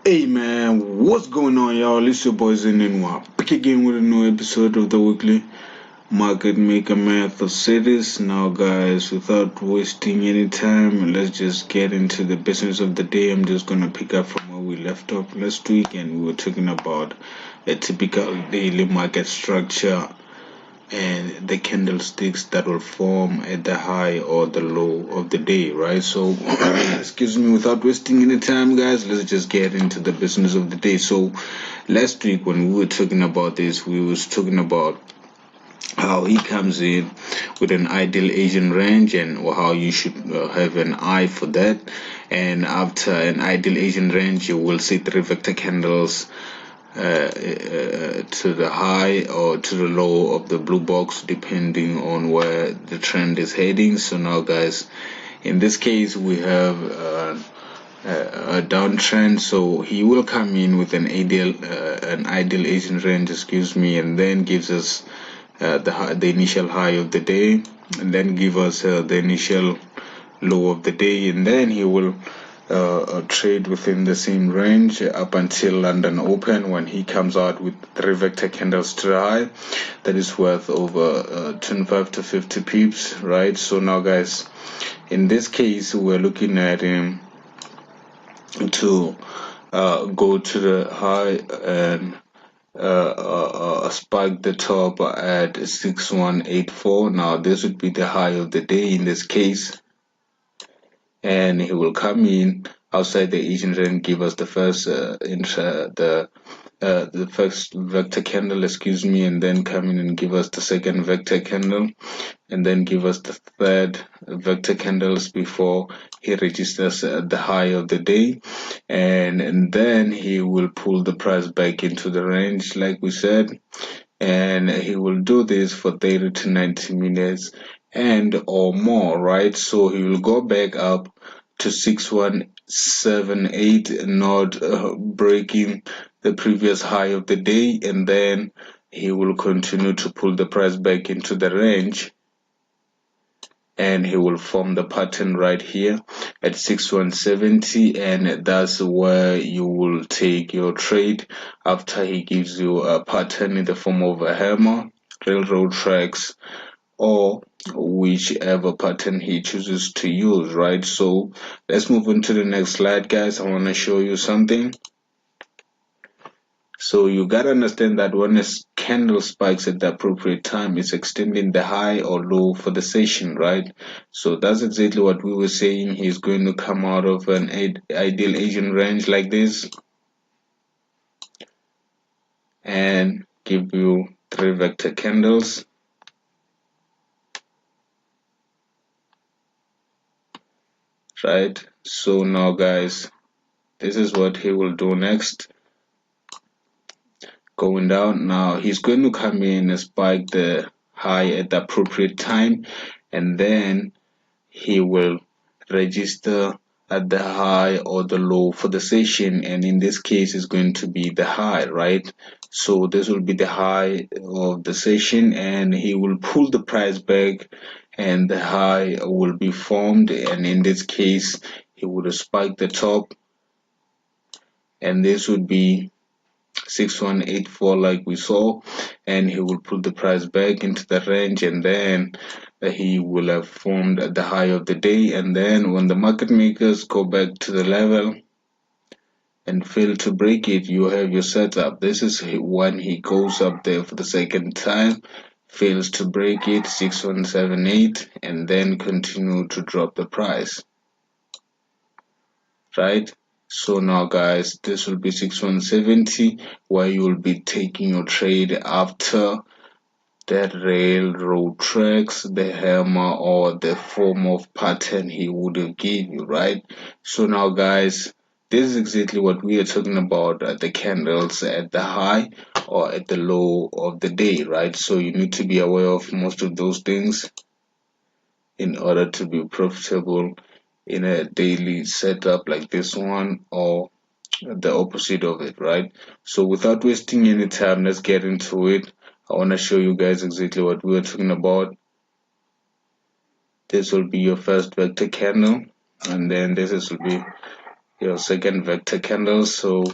Hey man, what's going on, y'all? It's your boys in We're back again with a new episode of the weekly Market Maker Math of Cities. Now, guys, without wasting any time, let's just get into the business of the day. I'm just gonna pick up from where we left off last week, and we were talking about a typical daily market structure and the candlesticks that will form at the high or the low of the day, right? So, excuse me, without wasting any time, guys, let's just get into the business of the day. So, last week when we were talking about this, we was talking about how he comes in with an ideal Asian range and how you should have an eye for that. And after an ideal Asian range, you will see three vector candles to the high or to the low of the blue box depending on where the trend is heading. So now, guys, in this case we have a downtrend, so he will come in with an ideal Asian range, excuse me, and then gives us the initial high of the day, and then give us the initial low of the day, and then he will trade within the same range up until London Open, when he comes out with three vector candles to the high that is worth over 25 to 50 pips, right? So now, guys, in this case we're looking at him to go to the high and spike the top at 6184. Now this would be the high of the day in this case, and he will come in outside the Asian range, give us the first the first vector candle, excuse me, and then come in and give us the second vector candle, and then give us the third vector candles before he registers the high of the day, and then he will pull the price back into the range like we said, and he will do this for 30 to 90 minutes and or more, right? So he will go back up to 6178, not breaking the previous high of the day, and then he will continue to pull the price back into the range, and he will form the pattern right here at 6170, and that's where you will take your trade after he gives you a pattern in the form of a hammer, railroad tracks, or whichever pattern he chooses to use, right? So let's move on to the next slide, guys. I want to show you something. So you gotta understand that when a candle spikes at the appropriate time, it's extending the high or low for the session, right? So that's exactly what we were saying. He's going to come out of an ideal Asian range like this and give you three vector candles, right? So now, guys, this is what he will do next. Going down, now he's going to come in and spike the high at the appropriate time, and then he will register at the high or the low for the session, and in this case is going to be the high, right? So this will be the high of the session, and he will pull the price back and the high will be formed, and in this case he would spike the top, and this would be 6184 like we saw, and he will put the price back into the range, and then he will have formed the high of the day. And then when the market makers go back to the level and fail to break it, you have your setup. This is when he goes up there for the second time, fails to break it, 6178, and then continue to drop the price, right? So now, guys, this will be 6170, where you will be taking your trade after that railroad tracks, the hammer, or the form of pattern he would have gave you, right? So now, guys, this is exactly what we are talking about at the candles at the high or at the low of the day, right? So you need to be aware of most of those things in order to be profitable in a daily setup like this one, or the opposite of it, right? So without wasting any time, let's get into it. I want to show you guys exactly what we are talking about. This will be your first vector candle, and then this will be your second vector candle. So